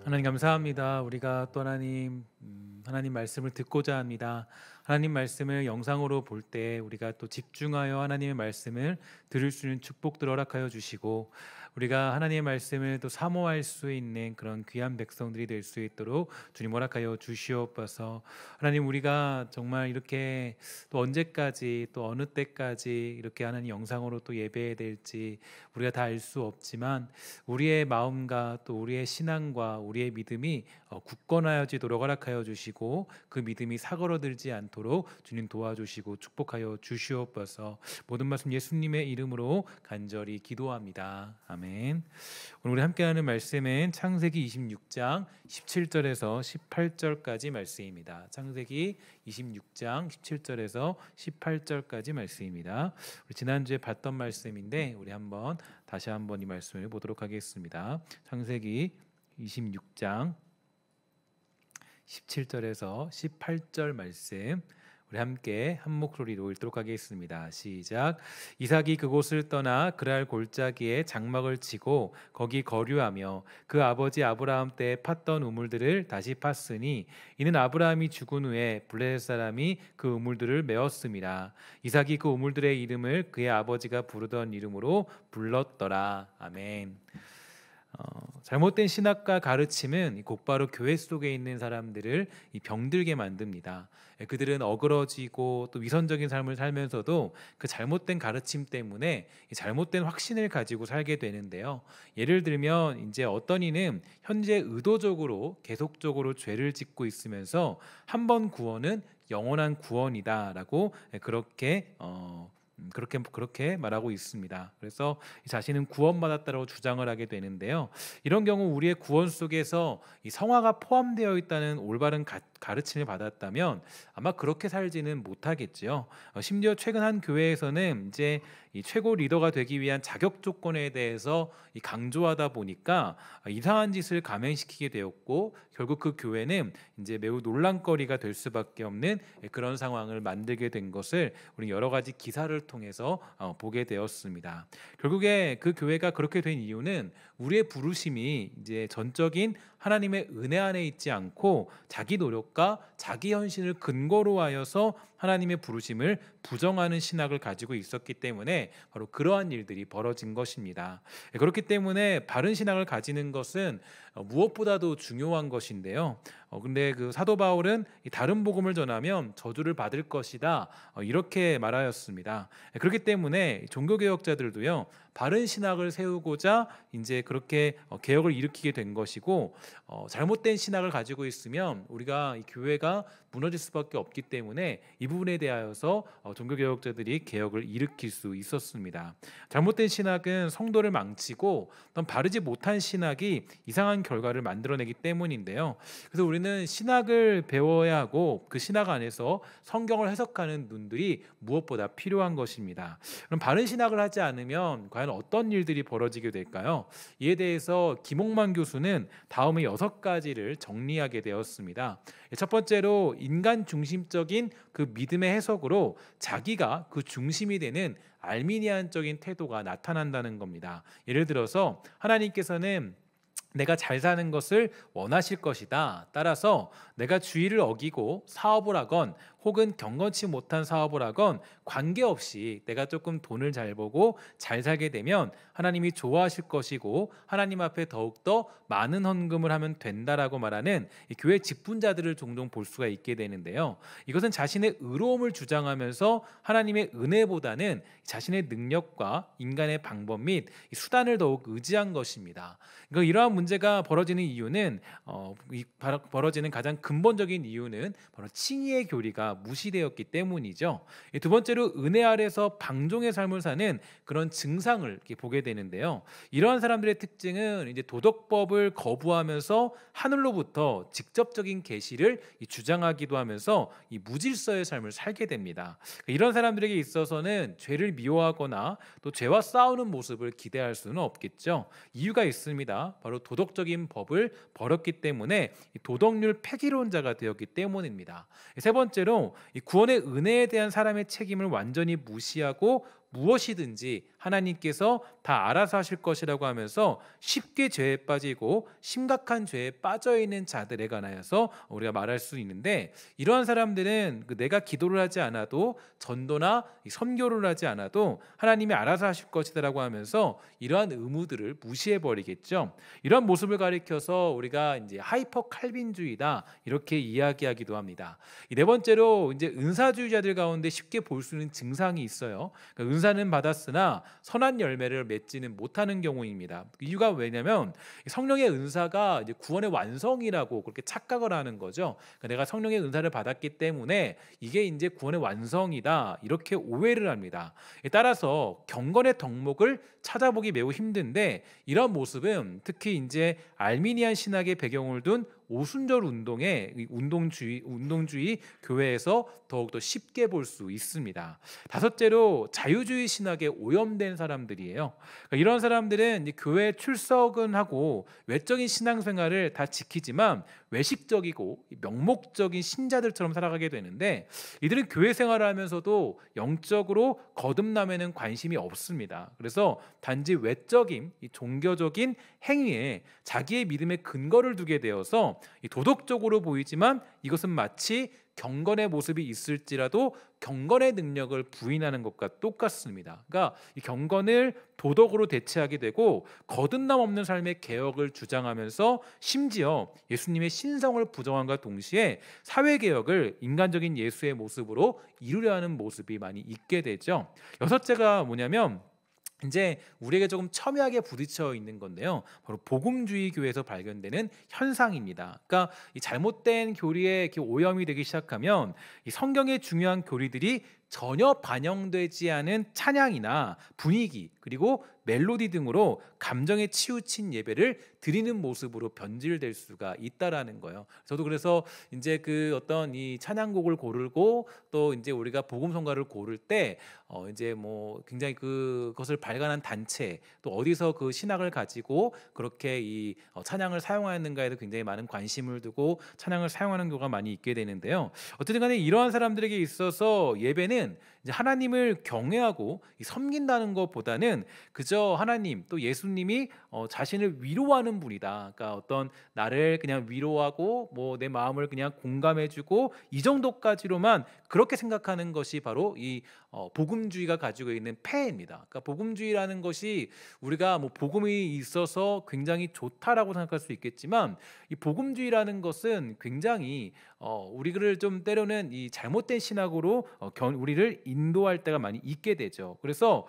하나님 감사합니다. 우리가 또 하나님 말씀을 듣고자 합니다. 하나님 말씀을 영상으로 볼 때 우리가 또 집중하여 하나님의 말씀을 들을 수 있는 축복들 허락하여 주시고, 우리가 하나님의 말씀을 또 사모할 수 있는 그런 귀한 백성들이 될 수 있도록 주님 허락하여 주시옵소서. 하나님, 우리가 정말 이렇게 또 언제까지 또 어느 때까지 이렇게 하나님 영상으로 또 예배해야 될지 우리가 다 알 수 없지만, 우리의 마음과 또 우리의 신앙과 우리의 믿음이 굳건하여지도록 허락하여 주시고, 그 믿음이 사그러들지 않도록 주님 도와주시고 축복하여 주시옵소서. 모든 말씀 예수님의 이름으로 간절히 기도합니다. 아멘. 오늘 우리 함께하는 말씀은 창세기 26장 17절에서 18절까지 말씀입니다. 창세기 26장 17절에서 18절까지 말씀입니다. 우리 지난주에 봤던 말씀인데 우리 다시 한번 이 말씀을 보도록 하겠습니다. 창세기 26장 17절에서 18절 말씀, 우리 함께 한 목소리로 읽도록 하겠습니다. 시작. 이삭이 그곳을 떠나 그랄 골짜기에 장막을 치고 거기 거류하며 그 아버지 아브라함 때 팠던 우물들을 다시 팠으니, 이는 아브라함이 죽은 후에 블레셋 사람이 그 우물들을 메었음이라. 이삭이 그 우물들의 이름을 그의 아버지가 부르던 이름으로 불렀더라. 아멘. 잘못된 신학과 가르침은 곧바로 교회 속에 있는 사람들을 병들게 만듭니다. 그들은 어그러지고 또 위선적인 삶을 살면서도 그 잘못된 가르침 때문에 잘못된 확신을 가지고 살게 되는데요. 예를 들면 이제 어떤 이는 현재 의도적으로 계속적으로 죄를 짓고 있으면서 한 번 구원은 영원한 구원이다라고 그렇게 말하고 있습니다. 그래서 자신은 구원받았다고 주장을 하게 되는데요. 이런 경우 우리의 구원 속에서 이 성화가 포함되어 있다는 올바른 가르침을 받았다면 아마 그렇게 살지는 못하겠지요. 심지어 최근 한 교회에서는 이제 이 최고 리더가 되기 위한 자격 조건에 대해서 강조하다 보니까 이상한 짓을 감행시키게 되었고, 결국 그 교회는 이제 매우 논란거리가 될 수밖에 없는 그런 상황을 만들게 된 것을 우리 여러 가지 기사를 통해서 보게 되었습니다. 결국에 그 교회가 그렇게 된 이유는 우리의 부르심이 이제 전적인 하나님의 은혜 안에 있지 않고 자기 노력과 자기 헌신을 근거로 하여서 하나님의 부르심을 부정하는 신학을 가지고 있었기 때문에 바로 그러한 일들이 벌어진 것입니다. 그렇기 때문에 바른 신학을 가지는 것은 무엇보다도 중요한 것인데요. 근데 그 사도 바울은 다른 복음을 전하면 저주를 받을 것이다, 이렇게 말하였습니다. 그렇기 때문에 종교개혁자들도요, 바른 신학을 세우고자 이제 그렇게 개혁을 일으키게 된 것이고, 잘못된 신학을 가지고 있으면 우리가 이 교회가 무너질 수밖에 없기 때문에 이 부분에 대하여서 종교개혁자들이 개혁을 일으킬 수 있었습니다. 잘못된 신학은 성도를 망치고 또 바르지 못한 신학이 이상한 결과를 만들어내기 때문인데요. 그래서 우리는 신학을 배워야 하고 그 신학 안에서 성경을 해석하는 눈들이 무엇보다 필요한 것입니다. 그럼 바른 신학을 하지 않으면 과연 어떤 일들이 벌어지게 될까요? 이에 대해서 김홍만 교수는 다음의 6가지를 정리하게 되었습니다. 첫 번째로, 인간 중심적인 그 믿음의 해석으로 자기가 그 중심이 되는 알미니안적인 태도가 나타난다는 겁니다. 예를 들어서 하나님께서는 내가 잘 사는 것을 원하실 것이다. 따라서 내가 주의를 어기고 사업을 하건 혹은 경건치 못한 사업을 하건 관계없이 내가 조금 돈을 잘 벌고 잘 살게 되면 하나님이 좋아하실 것이고 하나님 앞에 더욱더 많은 헌금을 하면 된다라고 말하는 이 교회 직분자들을 종종 볼 수가 있게 되는데요. 이것은 자신의 의로움을 주장하면서 하나님의 은혜보다는 자신의 능력과 인간의 방법 및 수단을 더욱 의지한 것입니다. 그러니까 이러한 문제가 벌어지는 이유는 벌어지는 가장 근본적인 이유는 바로 칭의의 교리가 무시되었기 때문이죠. 두 번째로, 은혜 아래서 방종의 삶을 사는 그런 증상을 이렇게 보게 되는데요. 이러한 사람들의 특징은 이제 도덕법을 거부하면서 하늘로부터 직접적인 계시를 주장하기도 하면서 이 무질서의 삶을 살게 됩니다. 이런 사람들에게 있어서는 죄를 미워하거나 또 죄와 싸우는 모습을 기대할 수는 없겠죠. 이유가 있습니다. 바로 도덕적인 법을 버렸기 때문에 도덕률 폐기론자가 되었기 때문입니다. 세 번째로, 이 구원의 은혜에 대한 사람의 책임을 완전히 무시하고 무엇이든지 하나님께서 다 알아서 하실 것이라고 하면서 쉽게 죄에 빠지고 심각한 죄에 빠져 있는 자들에 관하여서 우리가 말할 수 있는데, 이러한 사람들은 내가 기도를 하지 않아도, 전도나 선교를 하지 않아도 하나님이 알아서 하실 것이다라고 하면서 이러한 의무들을 무시해 버리겠죠. 이런 모습을 가리켜서 우리가 이제 하이퍼 칼빈주의다 이렇게 이야기하기도 합니다. 네 번째로 이제 은사주의자들 가운데 쉽게 볼 수 있는 증상이 있어요. 그러니까 은사는 받았으나 선한 열매를 맺지는 못하는 경우입니다. 이유가 왜냐하면 성령의 은사가 이제 구원의 완성이라고 그렇게 착각을 하는 거죠. 그러니까 내가 성령의 은사를 받았기 때문에 이게 이제 구원의 완성이다 이렇게 오해를 합니다. 따라서 경건의 덕목을 찾아보기 매우 힘든데, 이런 모습은 특히 이제 알미니안 신학의 배경을 둔 오순절 운동의 운동주의 교회에서 더욱더 쉽게 볼 수 있습니다. 다섯째로 자유주의 신학에 오염된 사람들이에요. 그러니까 이런 사람들은 이제 교회 출석은 하고 외적인 신앙생활을 다 지키지만 외식적이고 명목적인 신자들처럼 살아가게 되는데, 이들은 교회 생활을 하면서도 영적으로 거듭남에는 관심이 없습니다. 그래서 단지 외적인 이 종교적인 행위에 자기의 믿음의 근거를 두게 되어서 도덕적으로 보이지만 이것은 마치 경건의 모습이 있을지라도 경건의 능력을 부인하는 것과 똑같습니다. 그러니까 이 경건을 도덕으로 대체하게 되고 거듭남 없는 삶의 개혁을 주장하면서 심지어 예수님의 신성을 부정함과 동시에 사회개혁을 인간적인 예수의 모습으로 이루려 하는 모습이 많이 있게 되죠. 여섯째가 뭐냐면 이제 우리에게 조금 첨예하게 부딪혀 있는 건데요, 바로 복음주의 교회에서 발견되는 현상입니다. 그러니까 이 잘못된 교리에 이렇게 오염이 되기 시작하면 이 성경의 중요한 교리들이 전혀 반영되지 않은 찬양이나 분위기 그리고 멜로디 등으로 감정에 치우친 예배를 드리는 모습으로 변질될 수가 있다라는 거예요. 저도 그래서 이제 그 어떤 이 찬양곡을 고르고 또 이제 우리가 복음성가를 고를 때 이제 뭐 굉장히 그것을 발간한 단체, 또 어디서 그 신학을 가지고 그렇게 이 찬양을 사용하였는가에도 굉장히 많은 관심을 두고 찬양을 사용하는 경우가 많이 있게 되는데요. 어쨌든 간에 이러한 사람들에게 있어서 예배는 이제 하나님을 경외하고 섬긴다는 것보다는 그저 하나님 또 예수님이 자신을 위로하는 분이다. 그러니까 어떤 나를 그냥 위로하고 뭐 내 마음을 그냥 공감해주고 이 정도까지로만 그렇게 생각하는 것이 바로 이 복음주의가 가지고 있는 폐해입니다. 그러니까 복음주의라는 것이 우리가 뭐 복음이 있어서 굉장히 좋다라고 생각할 수 있겠지만, 이 복음주의라는 것은 굉장히 우리를 좀 때로는 이 잘못된 신학으로 우리를 인도할 때가 많이 있게 되죠. 그래서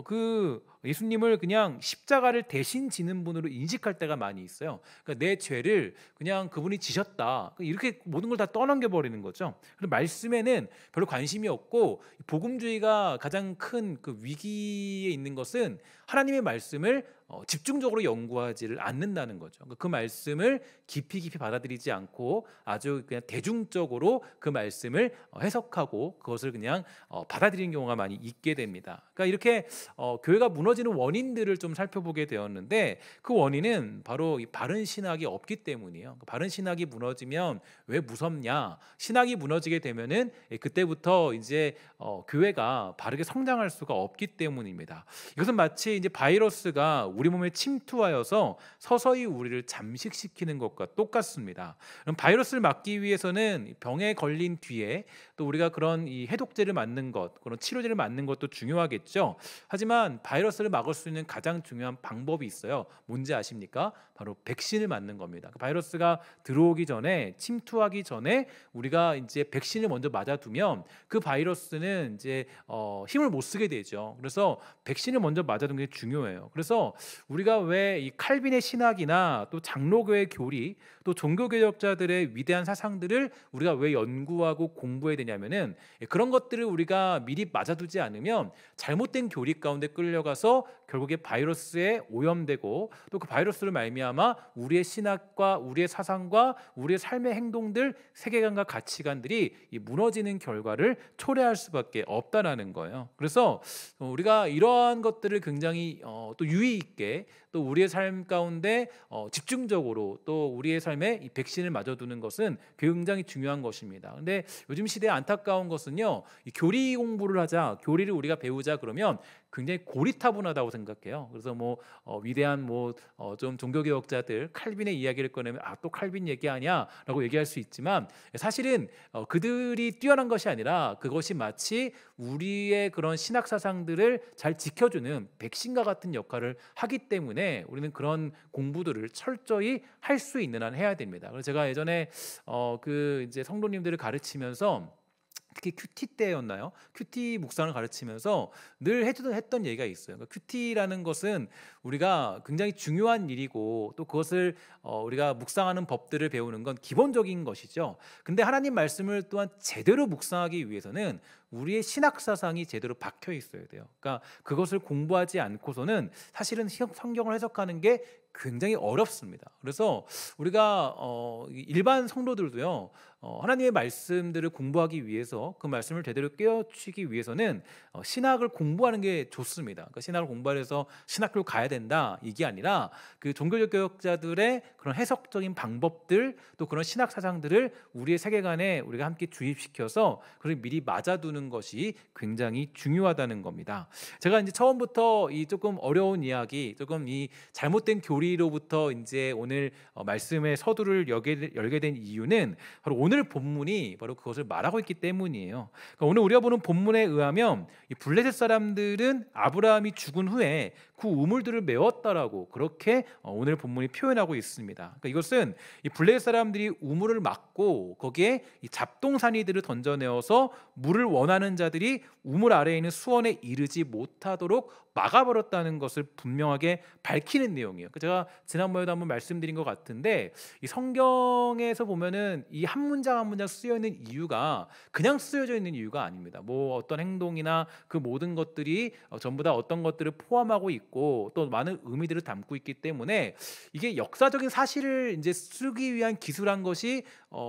그 예수님을 그냥 십자가를 대신 지는 분으로 인식할 때가 많이 있어요. 그러니까 내 죄를 그냥 그분이 지셨다 이렇게 모든 걸 다 떠넘겨 버리는 거죠. 그리고 말씀에는 별로 관심이 없고, 복음주의가 가장 큰 그 위기에 있는 것은 하나님의 말씀을 집중적으로 연구하지를 않는다는 거죠. 그 말씀을 깊이 받아들이지 않고 아주 그냥 대중적으로 그 말씀을 해석하고 그것을 그냥 받아들이는 경우가 많이 있게 됩니다. 그러니까 이렇게 교회가 무너지는 원인들을 좀 살펴보게 되었는데, 그 원인은 바로 이 바른 신학이 없기 때문이에요. 바른 신학이 무너지면 왜 무섭냐? 신학이 무너지게 되면은 그때부터 이제 교회가 바르게 성장할 수가 없기 때문입니다. 이것은 마치 이제 바이러스가 우리 몸에 침투하여서 서서히 우리를 잠식시키는 것과 똑같습니다. 그럼 바이러스를 막기 위해서는 병에 걸린 뒤에 또 우리가 그런 이 해독제를 맞는 것, 그런 치료제를 맞는 것도 중요하겠죠. 하지만 바이러스를 막을 수 있는 가장 중요한 방법이 있어요. 뭔지 아십니까? 바로 백신을 맞는 겁니다. 바이러스가 들어오기 전에, 침투하기 전에 우리가 이제 백신을 먼저 맞아두면 그 바이러스는 이제 힘을 못 쓰게 되죠. 그래서 백신을 먼저 맞아두는 게 중요해요. 그래서 우리가 왜 이 칼빈의 신학이나 또 장로교의 교리, 또 종교개혁자들의 위대한 사상들을 우리가 왜 연구하고 공부해야 되냐면은, 그런 것들을 우리가 미리 맞아두지 않으면 잘못된 교리 가운데 끌려가서 결국에 바이러스에 오염되고, 또 그 바이러스를 말미암아 우리의 신학과 우리의 사상과 우리의 삶의 행동들, 세계관과 가치관들이 이 무너지는 결과를 초래할 수밖에 없다라는 거예요. 그래서 우리가 이러한 것들을 굉장히 또 유의 있게 또 우리의 삶 가운데 집중적으로 또 우리의 삶에 이 백신을 맞아두는 것은 굉장히 중요한 것입니다. 근데 요즘 시대에 안타까운 것은요, 이 교리 공부를 하자, 교리를 우리가 배우자 그러면 굉장히 고리타분하다고 생각해요. 그래서 뭐 위대한 뭐 좀 종교개혁자들 칼빈의 이야기를 꺼내면 또 칼빈 얘기하냐라고 얘기할 수 있지만, 사실은 그들이 뛰어난 것이 아니라 그것이 마치 우리의 그런 신학 사상들을 잘 지켜주는 백신과 같은 역할을 하기 때문에 우리는 그런 공부들을 철저히 할 수 있는 한 해야 됩니다. 그래서 제가 예전에 그 이제 성도님들을 가르치면서 특히 큐티 때였나요? 큐티 묵상을 가르치면서 늘 했던 얘기가 있어요. 그러니까 큐티라는 것은 우리가 굉장히 중요한 일이고 또 그것을 우리가 묵상하는 법들을 배우는 건 기본적인 것이죠. 근데 하나님 말씀을 또한 제대로 묵상하기 위해서는 우리의 신학 사상이 제대로 박혀 있어야 돼요. 그러니까 그것을 공부하지 않고서는 사실은 성경을 해석하는 게 굉장히 어렵습니다. 그래서 우리가 일반 성도들도요, 하나님의 말씀들을 공부하기 위해서 그 말씀을 제대로 깨우치기 위해서는 신학을 공부하는 게 좋습니다. 그러니까 신학을 공부해서 신학교를 가야 된다 이게 아니라 그 종교적 교역자들의 그런 해석적인 방법들 또 그런 신학 사상들을 우리의 세계관에 우리가 함께 주입시켜서 그걸 미리 맞아두는 것이 굉장히 중요하다는 겁니다. 제가 이제 처음부터 이 조금 어려운 이야기, 조금 이 잘못된 교리로부터 이제 오늘 말씀의 서두를 열게 된 이유는 바로 오늘 본문이 바로 그것을 말하고 있기 때문이에요. 그러니까 오늘 우리가 보는 본문에 의하면 이 블레셋 사람들은 아브라함이 죽은 후에 그 우물들을 메웠다라고 그렇게 오늘 본문이 표현하고 있습니다. 그러니까 이것은 이 블레셋 사람들이 우물을 막고 거기에 이 잡동사니들을 던져내어서 물을 원하는 자들이 우물 아래에 있는 수원에 이르지 못하도록 막아버렸다는 것을 분명하게 밝히는 내용이에요. 제가 지난번에도 한번 말씀드린 것 같은데 이 성경에서 보면은 이 한 문장 한 문장 쓰여 있는 이유가 그냥 쓰여져 있는 이유가 아닙니다. 뭐 어떤 행동이나 그 모든 것들이 전부 다 어떤 것들을 포함하고 있고 또 많은 의미들을 담고 있기 때문에 이게 역사적인 사실을 이제 쓰기 위한 기술한 것이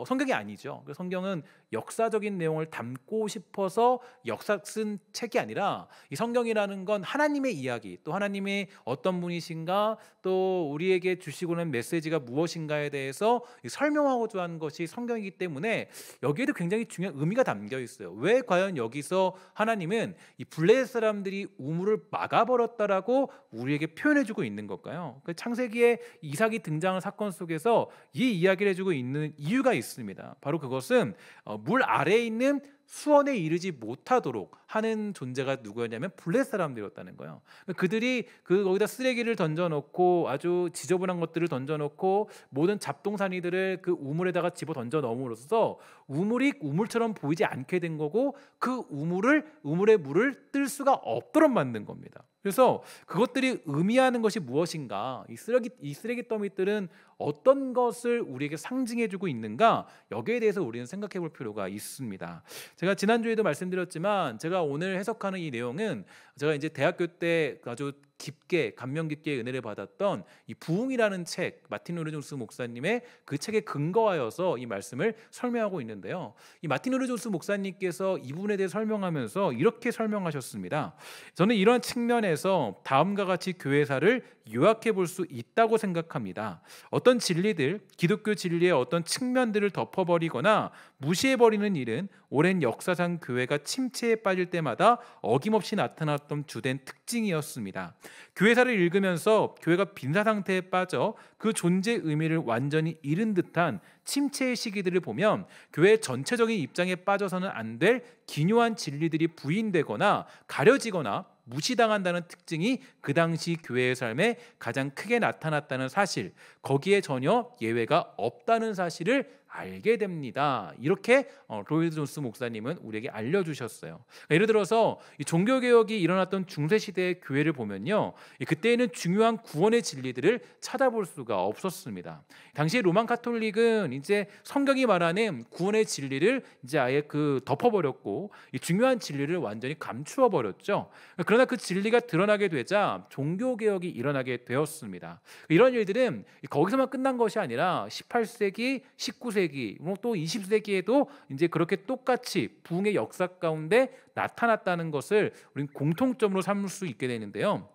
성경이 아니죠. 성경은 역사적인 내용을 담고 싶어서 역사 쓴 책이 아니라 이 성경이라는 건 하나님의 이야기, 또 하나님이 어떤 분이신가, 또 우리에게 주시고 있는 메시지가 무엇인가에 대해서 설명하고자 하는 것이 성경이기 때문에 여기에도 굉장히 중요한 의미가 담겨 있어요. 왜 과연 여기서 하나님은 이 블레셋 사람들이 우물을 막아버렸다라고 우리에게 표현해주고 있는 걸까요? 그 창세기에 이삭이 등장한 사건 속에서 이 이야기를 해주고 있는 이유가 있습니다. 바로 그것은 물 아래에 있는 수원에 이르지 못하도록 하는 존재가 누구였냐면 블레셋 사람들이었다는 거예요. 그들이 거기다 쓰레기를 던져놓고 아주 지저분한 것들을 던져놓고 모든 잡동사니들을 그 우물에다가 집어 던져 넣음으로써 우물이 우물처럼 보이지 않게 된 거고 그 우물의 물을 뜰 수가 없도록 만든 겁니다. 그래서 그것들이 의미하는 것이 무엇인가, 이 쓰레기 더미들은 어떤 것을 우리에게 상징해주고 있는가, 여기에 대해서 우리는 생각해 볼 필요가 있습니다. 제가 지난주에도 말씀드렸지만 제가 오늘 해석하는 이 내용은 제가 이제 대학교 때 아주 깊게 감명 깊게 은혜를 받았던 이 부흥이라는 책, 마틴 루이드 존스 목사님의 그 책에 근거하여서 이 말씀을 설명하고 있는데요. 이 마틴 루이드 존스 목사님께서 이 부분에 대해 설명하면서 이렇게 설명하셨습니다. 저는 이런 측면에서 다음과 같이 교회사를 요약해 볼 수 있다고 생각합니다. 어떤 진리들, 기독교 진리의 어떤 측면들을 덮어버리거나 무시해버리는 일은 오랜 역사상 교회가 침체에 빠질 때마다 어김없이 나타났던 주된 특징이었습니다. 교회사를 읽으면서 교회가 빈사 상태에 빠져 그 존재의 의미를 완전히 잃은 듯한 침체의 시기들을 보면 교회의 전체적인 입장에 빠져서는 안 될 기묘한 진리들이 부인되거나 가려지거나 무시당한다는 특징이 그 당시 교회의 삶에 가장 크게 나타났다는 사실, 거기에 전혀 예외가 없다는 사실을 알게 됩니다. 이렇게 로이드 존스 목사님은 우리에게 알려주셨어요. 그러니까 예를 들어서 이 종교개혁이 일어났던 중세시대의 교회를 보면요, 그때에는 중요한 구원의 진리들을 찾아볼 수가 없었습니다. 당시 로만 카톨릭은 이제 성경이 말하는 구원의 진리를 이제 아예 덮어버렸고 이 중요한 진리를 완전히 감추어 버렸죠. 그러나 그 진리가 드러나게 되자 종교개혁이 일어나게 되었습니다. 이런 일들은 거기서만 끝난 것이 아니라 18세기, 19세기 또 20세기에도 이제 그렇게 똑같이 부흥의 역사 가운데 나타났다는 것을 우리는 공통점으로 삼을 수 있게 되는데요.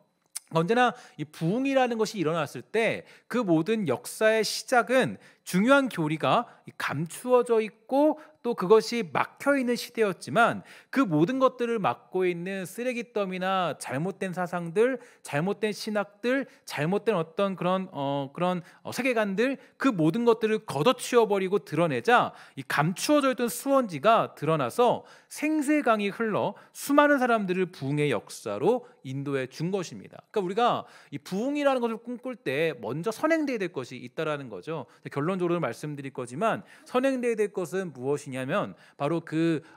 언제나 이 부흥이라는 것이 일어났을 때 그 모든 역사의 시작은 중요한 교리가 감추어져 있고 또 그것이 막혀 있는 시대였지만, 그 모든 것들을 막고 있는 쓰레기더미나 잘못된 사상들, 잘못된 신학들, 잘못된 어떤 그런 세계관들, 그 모든 것들을 걷어치워 버리고 드러내자 이 감추어져 있던 수원지가 드러나서 생수의 강이 흘러 수많은 사람들을 부흥의 역사로 인도해 준 것입니다. 그러니까 우리가 이 부흥이라는 것을 꿈꿀 때 먼저 선행돼야 될 것이 있다라는 거죠. 결론적으로 말씀드릴 거지만, 선행돼야 될 것은 무엇이냐면 바로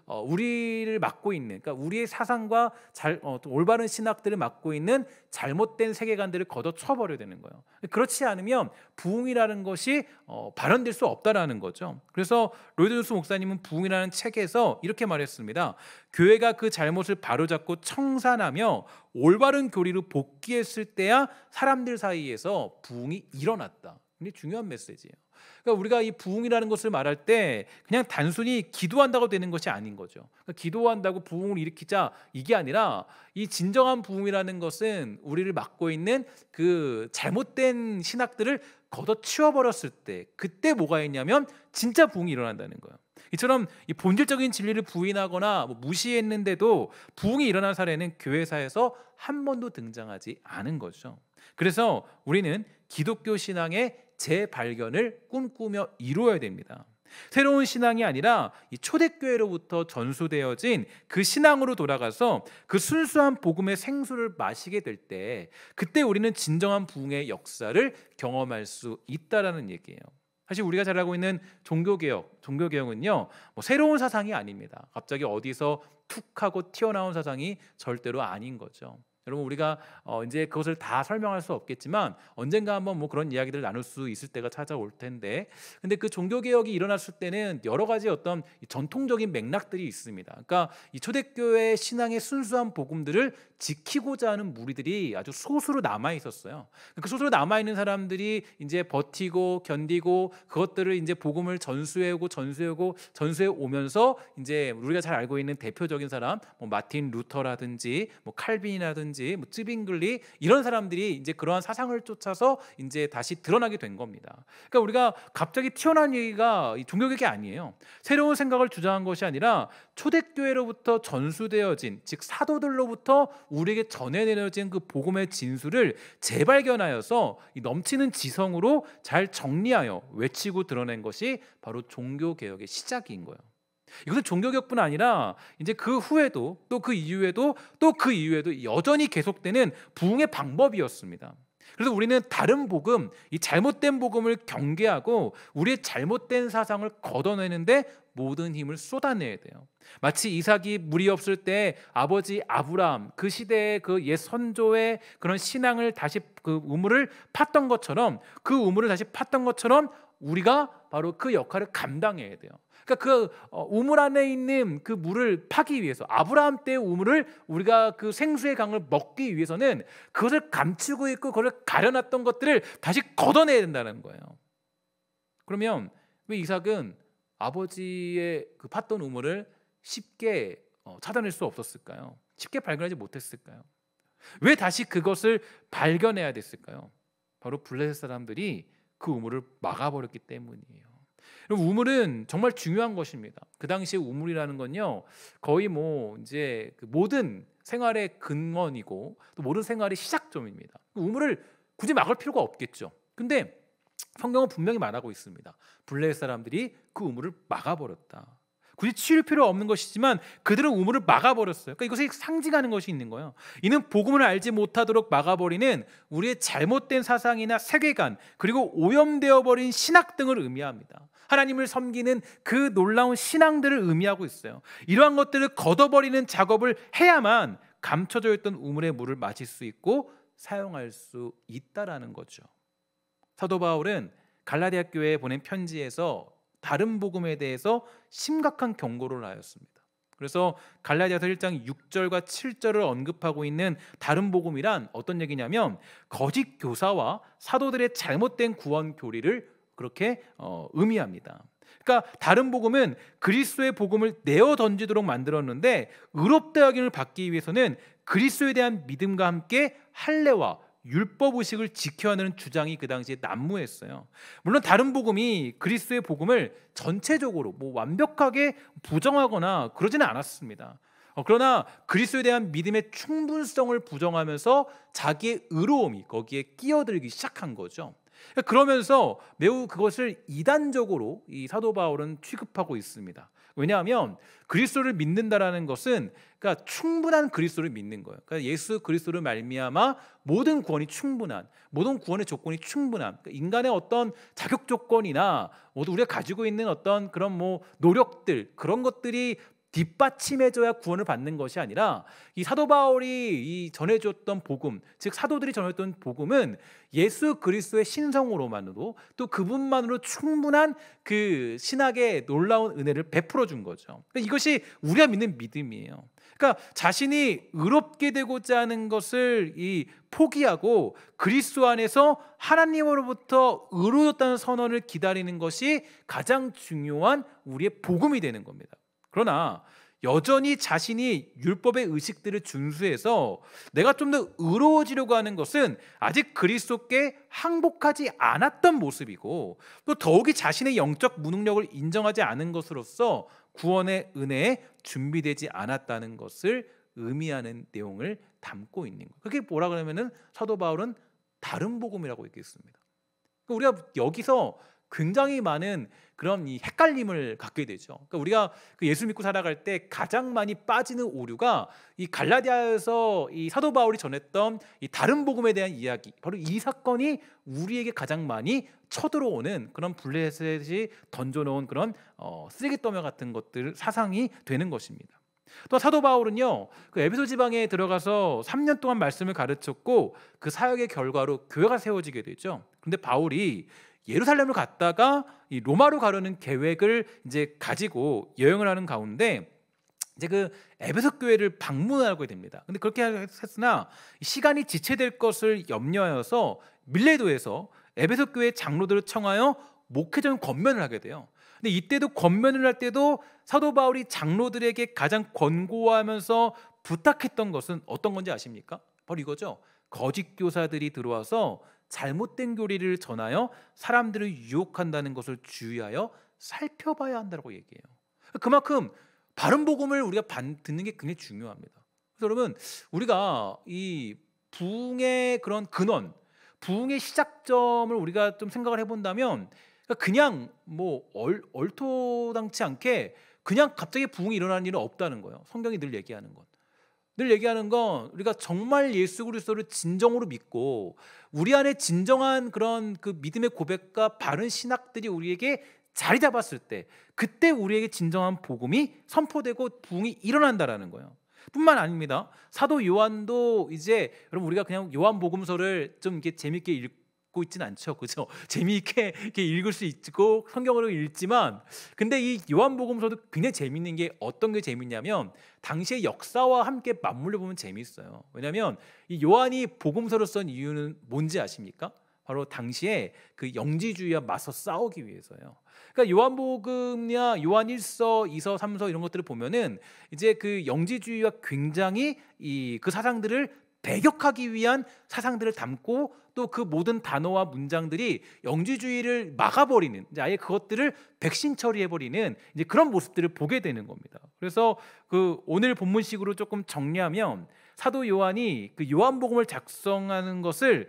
우리를 막고 있는, 그러니까 우리의 사상과 올바른 신학들을 막고 있는 잘못된 세계관들을 걷어쳐버려야 되는 거예요. 그렇지 않으면 부흥이라는 것이 발현될 수 없다라는 거죠. 그래서 로이드 존스 목사님은 부흥이라는 책에서 이렇게 말했습니다. 교회가 그 잘못을 바로잡고 청산하며 올바른 교리로 복귀했을 때야 사람들 사이에서 부흥이 일어났다. 굉장히 중요한 메시지예요. 그러니까 우리가 이 부흥이라는 것을 말할 때 그냥 단순히 기도한다고 되는 것이 아닌 거죠. 그러니까 기도한다고 부흥을 일으키자, 이게 아니라 이 진정한 부흥이라는 것은 우리를 막고 있는 그 잘못된 신학들을 걷어치워버렸을 때, 그때 뭐가 있냐면 진짜 부흥이 일어난다는 거예요. 이처럼 이 본질적인 진리를 부인하거나 무시했는데도 부흥이 일어난 사례는 교회사에서 한 번도 등장하지 않은 거죠. 그래서 우리는 기독교 신앙의 재발견을 꿈꾸며 이루어야 됩니다. 새로운 신앙이 아니라 이 초대교회로부터 전수되어진 그 신앙으로 돌아가서 그 순수한 복음의 생수를 마시게 될 때, 그때 우리는 진정한 부흥의 역사를 경험할 수 있다라는 얘기예요. 사실 우리가 잘 알고 있는 종교개혁은요, 새로운 사상이 아닙니다. 갑자기 어디서 툭 하고 튀어나온 사상이 절대로 아닌 거죠. 여러분, 우리가 이제 그것을 다 설명할 수 없겠지만 언젠가 한번 그런 이야기들을 나눌 수 있을 때가 찾아올 텐데, 근데 그 종교개혁이 일어났을 때는 여러 가지 어떤 전통적인 맥락들이 있습니다. 그러니까 이 초대교회 신앙의 순수한 복음들을 지키고자 하는 무리들이 아주 소수로 남아 있었어요. 그 소수로 남아 있는 사람들이 이제 버티고 견디고 그것들을 이제 복음을 전수해 오면서 이제 우리가 잘 알고 있는 대표적인 사람, 마틴 루터라든지 칼빈이라든지 쯔빙글리, 이런 사람들이 이제 그러한 사상을 쫓아서 이제 다시 드러나게 된 겁니다. 그러니까 우리가 갑자기 튀어나온 얘기가 종교개혁이 아니에요. 새로운 생각을 주장한 것이 아니라 초대교회로부터 전수되어진, 즉 사도들로부터 우리에게 전해내려진 그 복음의 진수를 재발견하여서 이 넘치는 지성으로 잘 정리하여 외치고 드러낸 것이 바로 종교개혁의 시작인 거예요. 이것은 종교개혁뿐 아니라 이제 그 후에도 또 그 이후에도 여전히 계속되는 부흥의 방법이었습니다. 그래서 우리는 다른 복음, 이 잘못된 복음을 경계하고 우리의 잘못된 사상을 걷어내는데 모든 힘을 쏟아내야 돼요. 마치 이삭이 물이 없을 때 아버지 아브라함, 그 시대의 그 옛 선조의 그런 신앙을 다시 그 우물을 팠던 것처럼 우리가 바로 그 역할을 감당해야 돼요. 그러니까 그 우물 안에 있는 그 물을 파기 위해서, 아브라함 때의 우물을 우리가 그 생수의 강을 먹기 위해서는 그것을 감추고 있고 그것을 가려놨던 것들을 다시 걷어내야 된다는 거예요. 그러면 왜 이삭은 아버지의 그 팠던 우물을 쉽게 찾아낼 수 없었을까요? 쉽게 발견하지 못했을까요? 왜 다시 그것을 발견해야 됐을까요? 바로 블레셋 사람들이 그 우물을 막아버렸기 때문이에요. 우물은 정말 중요한 것입니다. 그 당시에 우물이라는 건요, 거의 이제 그 모든 생활의 근원이고 또 모든 생활의 시작점입니다. 우물을 굳이 막을 필요가 없겠죠. 근데 성경은 분명히 말하고 있습니다. 블레셋 사람들이 그 우물을 막아버렸다. 굳이 치울 필요 없는 것이지만 그들은 우물을 막아버렸어요. 그러니까 이것이 상징하는 것이 있는 거예요. 이는 복음을 알지 못하도록 막아버리는 우리의 잘못된 사상이나 세계관, 그리고 오염되어 버린 신학 등을 의미합니다. 하나님을 섬기는 그 놀라운 신앙들을 의미하고 있어요. 이러한 것들을 걷어버리는 작업을 해야만 감춰져 있던 우물의 물을 마실 수 있고 사용할 수 있다라는 거죠. 사도 바울은 갈라디아 교회에 보낸 편지에서 다른 복음에 대해서 심각한 경고를 하였습니다. 그래서 갈라디아서 1장 6절과 7절을 언급하고 있는 다른 복음이란 어떤 얘기냐면, 거짓 교사와 사도들의 잘못된 구원 교리를 그렇게 의미합니다. 그러니까 다른 복음은 그리스도의 복음을 내어 던지도록 만들었는데, 의롭다 여김을 받기 위해서는 그리스도에 대한 믿음과 함께 할례와 율법 의식을 지켜야 하는 주장이 그 당시에 난무했어요. 물론 다른 복음이 그리스도의 복음을 전체적으로 완벽하게 부정하거나 그러지는 않았습니다. 그러나 그리스도에 대한 믿음의 충분성을 부정하면서 자기의 의로움이 거기에 끼어들기 시작한 거죠. 그러면서 매우 그것을 이단적으로 이 사도 바울은 취급하고 있습니다. 왜냐하면 그리스도를 믿는다라는 것은 그러니까 충분한 그리스도를 믿는 거예요. 그러니까 예수 그리스도를 말미암아 모든 구원이 충분한, 모든 구원의 조건이 충분한, 그러니까 인간의 어떤 자격 조건이나 모두 우리가 가지고 있는 어떤 그런 노력들, 그런 것들이 뒷받침해줘야 구원을 받는 것이 아니라 이 사도 바울이 이 전해줬던 복음, 즉 사도들이 전해줬던 복음은 예수 그리스도의 신성으로만으로 또 그분만으로 충분한 그 신학의 놀라운 은혜를 베풀어 준 거죠. 그러니까 이것이 우리가 믿는 믿음이에요. 그러니까 자신이 의롭게 되고자 하는 것을 포기하고 그리스도 안에서 하나님으로부터 의로웠다는 선언을 기다리는 것이 가장 중요한 우리의 복음이 되는 겁니다. 그러나 여전히 자신이 율법의 의식들을 준수해서 내가 좀 더 의로워지려고 하는 것은 아직 그리스도께 항복하지 않았던 모습이고 또 더욱이 자신의 영적 무능력을 인정하지 않은 것으로서 구원의 은혜에 준비되지 않았다는 것을 의미하는 내용을 담고 있는 거예요. 그게 뭐라 그러면은 사도 바울은 다른 복음이라고 얘기했습니다. 우리가 여기서 굉장히 많은 그런 이 헷갈림을 갖게 되죠. 그러니까 우리가 그 예수 믿고 살아갈 때 가장 많이 빠지는 오류가 이 갈라디아에서 이 사도 바울이 전했던 이 다른 복음에 대한 이야기, 바로 이 사건이 우리에게 가장 많이 쳐들어오는 그런 블레셋이 던져놓은 그런 쓰레기더미 같은 것들 사상이 되는 것입니다. 또 사도 바울은요, 그 에베소 지방에 들어가서 3년 동안 말씀을 가르쳤고 그 사역의 결과로 교회가 세워지게 되죠. 그런데 바울이 예루살렘을 갔다가 이 로마로 가려는 계획을 이제 가지고 여행을 하는 가운데 이제 그 에베소 교회를 방문하게 됩니다. 근데 그렇게 했으나 시간이 지체될 것을 염려하여서 밀레도에서 에베소 교회 장로들을 청하여 목회적 권면을 하게 돼요. 근데 이때도 권면을 할 때도 사도 바울이 장로들에게 가장 권고하면서 부탁했던 것은 어떤 건지 아십니까? 바로 이거죠. 거짓 교사들이 들어와서 잘못된 교리를 전하여 사람들을 유혹한다는 것을 주의하여 살펴봐야 한다고 얘기해요. 그만큼 바른 복음을 우리가 듣는 게 굉장히 중요합니다. 그래서 여러분, 우리가 이 부흥의 그런 근원, 부흥의 시작점을 우리가 좀 생각을 해본다면 그냥 얼토당치 않게 그냥 갑자기 부흥이 일어나는 일은 없다는 거예요. 성경이 늘 얘기하는 것. 늘 얘기하는 건 우리가 정말 예수 그리스도를 진정으로 믿고 우리 안에 진정한 그런 그 믿음의 고백과 바른 신학들이 우리에게 자리 잡았을 때 그때 우리에게 진정한 복음이 선포되고 부흥이 일어난다라는 거예요. 뿐만 아닙니다. 사도 요한도 이제 여러분 우리가 그냥 요한복음서를 좀 이렇게 재밌게 읽고 있지는 않죠, 그죠? 재미있게 이렇게 읽을 수 있고 성경으로 읽지만, 근데 이 요한복음서도 굉장히 재밌는 게 어떤 게 재밌냐면 당시의 역사와 함께 맞물려 보면 재미있어요. 왜냐하면 이 요한이 복음서를 쓴 이유는 뭔지 아십니까? 바로 당시에 그 영지주의와 맞서 싸우기 위해서요. 그러니까 요한복음이나 요한 1서, 2서, 3서 이런 것들을 보면은 이제 그 영지주의와 굉장히 그 사상들을 배격하기 위한 사상들을 담고 또 그 모든 단어와 문장들이 영지주의를 막아버리는, 이제 아예 그것들을 백신 처리해버리는 이제 그런 모습들을 보게 되는 겁니다. 그래서 그 오늘 본문식으로 조금 정리하면 사도 요한이 그 요한복음을 작성하는 것을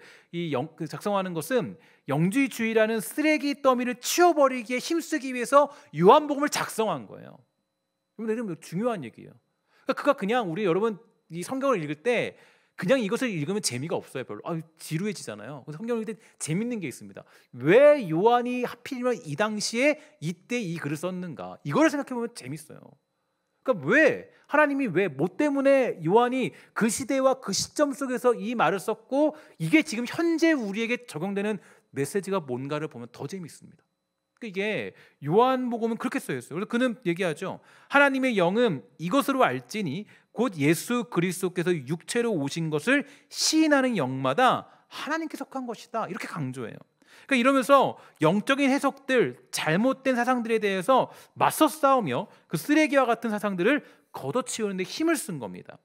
작성하는 것은 영지주의라는 쓰레기 더미를 치워버리기에 힘쓰기 위해서 요한복음을 작성한 거예요. 여러분, 중요한 얘기예요. 그러니까 그가 그냥 우리 여러분 이 성경을 읽을 때 그냥 이것을 읽으면 재미가 없어요. 별로 지루해지잖아요. 성경을 읽을 때 재밌는 게 있습니다. 왜 요한이 하필이면 이 당시에 이때 이 글을 썼는가, 이거를 생각해보면 재밌어요. 그러니까 하나님이 뭐 때문에 요한이 그 시대와 그 시점 속에서 이 말을 썼고 이게 지금 현재 우리에게 적용되는 메시지가 뭔가를 보면 더 재밌습니다. 이게 요한복음은 그렇게 써있어요. 그래서 그는 얘기하죠. 하나님의 영은 이것으로 알지니 곧 예수 그리스도께서 육체로 오신 것을 시인하는 영마다 하나님께 속한 것이다, 이렇게 강조해요. 그러니까 이러면서 영적인 해석들, 잘못된 사상들에 대해서 맞서 싸우며 그 쓰레기와 같은 사상들을 걷어치우는 데 힘을 쓴 겁니다.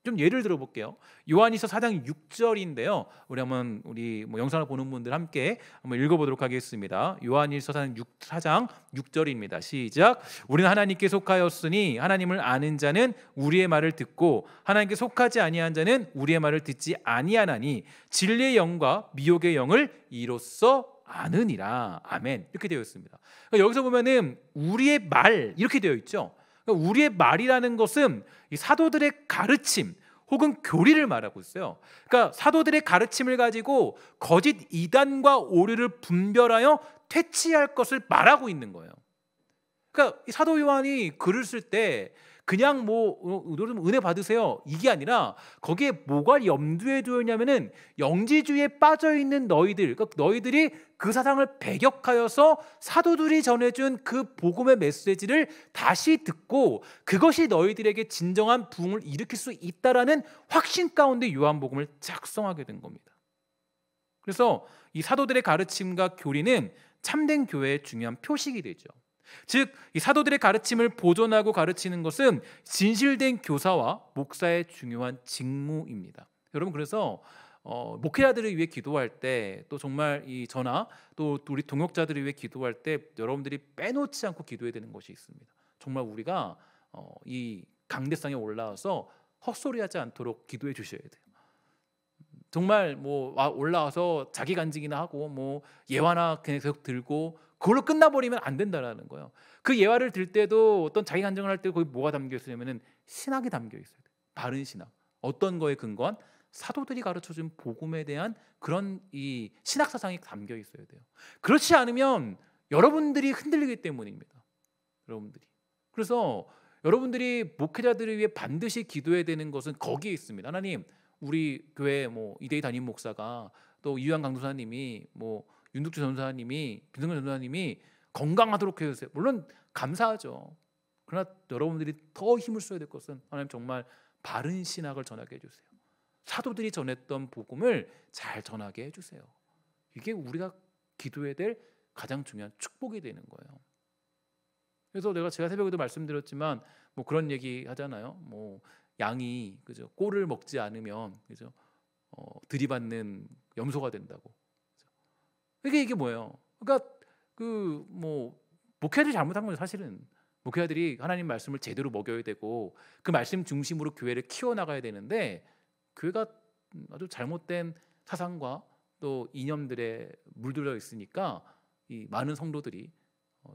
좀 예를 들어 볼게요. 요한일서 4장 6절인데요. 우리 영상을 보는 분들 함께 한번 읽어보도록 하겠습니다. 요한일서 4장 6절입니다. 시작. 우리는 하나님께 속하였으니 하나님을 아는 자는 우리의 말을 듣고 하나님께 속하지 아니한 자는 우리의 말을 듣지 아니하나니 진리의 영과 미혹의 영을 이로써 아느니라. 아멘. 이렇게 되어 있습니다. 그러니까 여기서 보면은 우리의 말 이렇게 되어 있죠. 그러니까 우리의 말이라는 것은 이 사도들의 가르침 혹은 교리를 말하고 있어요. 그러니까 사도들의 가르침을 가지고 거짓 이단과 오류를 분별하여 퇴치할 것을 말하고 있는 거예요. 그러니까 이 사도 요한이 글을 쓸 때 그냥 은혜 받으세요 이게 아니라 거기에 뭐가 염두에 두었냐면은 영지주의에 빠져 있는 너희들, 그러니까 너희들이 그 사상을 배격하여서 사도들이 전해준 그 복음의 메시지를 다시 듣고 그것이 너희들에게 진정한 부흥을 일으킬 수 있다라는 확신 가운데 요한복음을 작성하게 된 겁니다. 그래서 이 사도들의 가르침과 교리는 참된 교회의 중요한 표식이 되죠. 즉, 이 사도들의 가르침을 보존하고 가르치는 것은 진실된 교사와 목사의 중요한 직무입니다. 여러분, 그래서 목회자들을 위해 기도할 때, 또 정말 저나 또 우리 동역자들을 위해 기도할 때 여러분들이 빼놓지 않고 기도해야 되는 것이 있습니다. 정말 우리가 이 강대상에 올라와서 헛소리하지 않도록 기도해 주셔야 돼요. 정말 올라와서 자기 간증이나 하고 예화나 그냥 계속 들고 그걸로 끝나버리면 안 된다라는 거예요. 그 예화를 들 때도 어떤 자기 간증을 할 때 거기 뭐가 담겨 있으냐면은 신학이 담겨 있어요. 바른 신학. 어떤 거에 근거한 사도들이 가르쳐준 복음에 대한 그런 이 신학 사상이 담겨 있어야 돼요. 그렇지 않으면 여러분들이 흔들리기 때문입니다. 여러분들이. 그래서 여러분들이 목회자들을 위해 반드시 기도해야 되는 것은 거기에 있습니다. 하나님, 우리 교회 이대희 담임 목사가 또 이유한 강도사님이 윤득주 전도사님이 김성근 전도사님이 건강하도록 해주세요. 물론 감사하죠. 그러나 여러분들이 더 힘을 써야 될 것은 하나님 정말 바른 신학을 전하게 해주세요. 사도들이 전했던 복음을 잘 전하게 해주세요. 이게 우리가 기도해야 될 가장 중요한 축복이 되는 거예요. 그래서 제가 새벽에도 말씀드렸지만 그런 얘기 하잖아요. 양이 그죠 꼴을 먹지 않으면 그죠 들이받는 염소가 된다고. 이게 뭐예요? 그러니까 목회자들이 잘못한 거죠. 사실은 목회자들이 하나님 말씀을 제대로 먹여야 되고 그 말씀 중심으로 교회를 키워나가야 되는데 교회가 아주 잘못된 사상과 또 이념들에 물들어 있으니까 이 많은 성도들이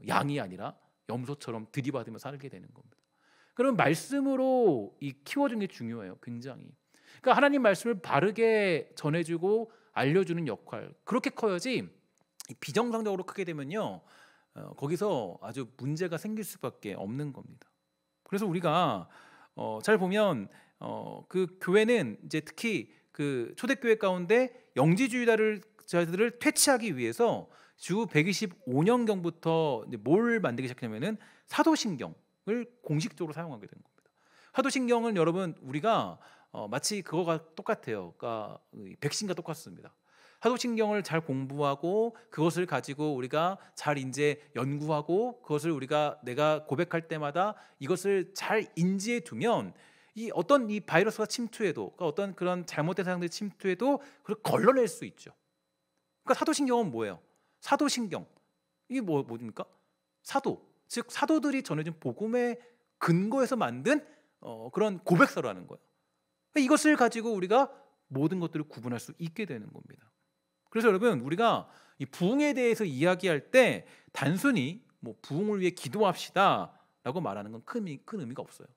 양이 아니라 염소처럼 들이받으며 살게 되는 겁니다. 그럼 말씀으로 키워주는 게 중요해요. 굉장히. 그러니까 하나님 말씀을 바르게 전해주고 알려주는 역할, 그렇게 커야지 비정상적으로 크게 되면요 거기서 아주 문제가 생길 수밖에 없는 겁니다. 그래서 우리가 잘 보면 그 교회는 이제 특히 그 초대교회 가운데 영지주의자들을 퇴치하기 위해서 주 125년경부터 뭘 만들기 시작하냐면은 사도신경을 공식적으로 사용하게 된 겁니다. 사도신경은 여러분 우리가 마치 그거가 똑같아요. 그러니까 백신과 똑같습니다. 사도신경을 잘 공부하고 그것을 가지고 우리가 잘 이제 연구하고 그것을 내가 고백할 때마다 이것을 잘 인지해 두면 어떤 바이러스가 침투해도 그러니까 어떤 그런 잘못된 사상들이 침투해도 그걸 걸러낼 수 있죠. 그러니까 사도신경은 뭐예요? 사도신경 이게 뭡니까? 사도, 즉 사도들이 전해준 복음의 근거에서 만든 그런 고백서라는 거예요. 그러니까 이것을 가지고 우리가 모든 것들을 구분할 수 있게 되는 겁니다. 그래서 여러분 우리가 이 부흥에 대해서 이야기할 때 단순히 부흥을 위해 기도합시다라고 말하는 건 큰 의미가 없어요.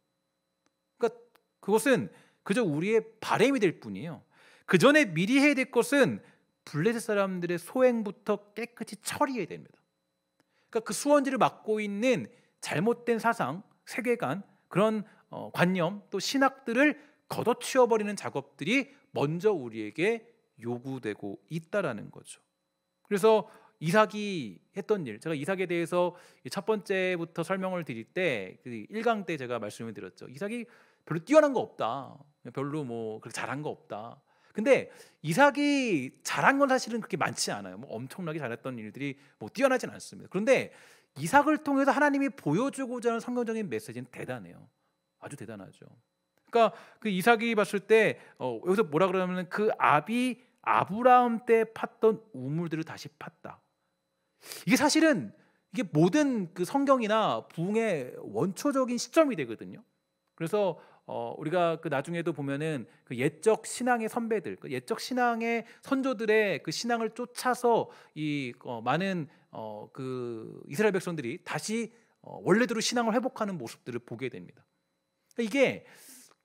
그러니까 그것은 그저 우리의 바람이 될 뿐이에요. 그 전에 미리 해야 될 것은 블레셋 사람들의 소행부터 깨끗이 처리해야 됩니다. 그러니까 그 수원지를 맡고 있는 잘못된 사상, 세계관, 그런 관념 또 신학들을 걷어치워버리는 작업들이 먼저 우리에게 요구되고 있다라는 거죠. 그래서 이삭이 했던 일, 제가 이삭에 대해서 첫 번째부터 설명을 드릴 때 1강 때 제가 말씀을 드렸죠. 이삭이 별로 뛰어난 거 없다, 별로 그렇게 잘한 거 없다. 근데 이삭이 잘한 건 사실은 그렇게 많지 않아요. 엄청나게 잘했던 일들이 뛰어나진 않습니다. 그런데 이삭을 통해서 하나님이 보여주고자 하는 성경적인 메시지는 대단해요. 아주 대단하죠. 그러니까 그 이삭이 봤을 때 여기서 뭐라 그러냐면 그 압이 아브라함 때 팠던 우물들을 다시 팠다. 이게 사실은 이게 모든 그 성경이나 부흥의 원초적인 시점이 되거든요. 그래서 우리가 그 나중에도 보면은 그 옛적 신앙의 선배들, 그 옛적 신앙의 선조들의 그 신앙을 쫓아서 이 많은 그 이스라엘 백성들이 다시 원래대로 신앙을 회복하는 모습들을 보게 됩니다. 그러니까 이게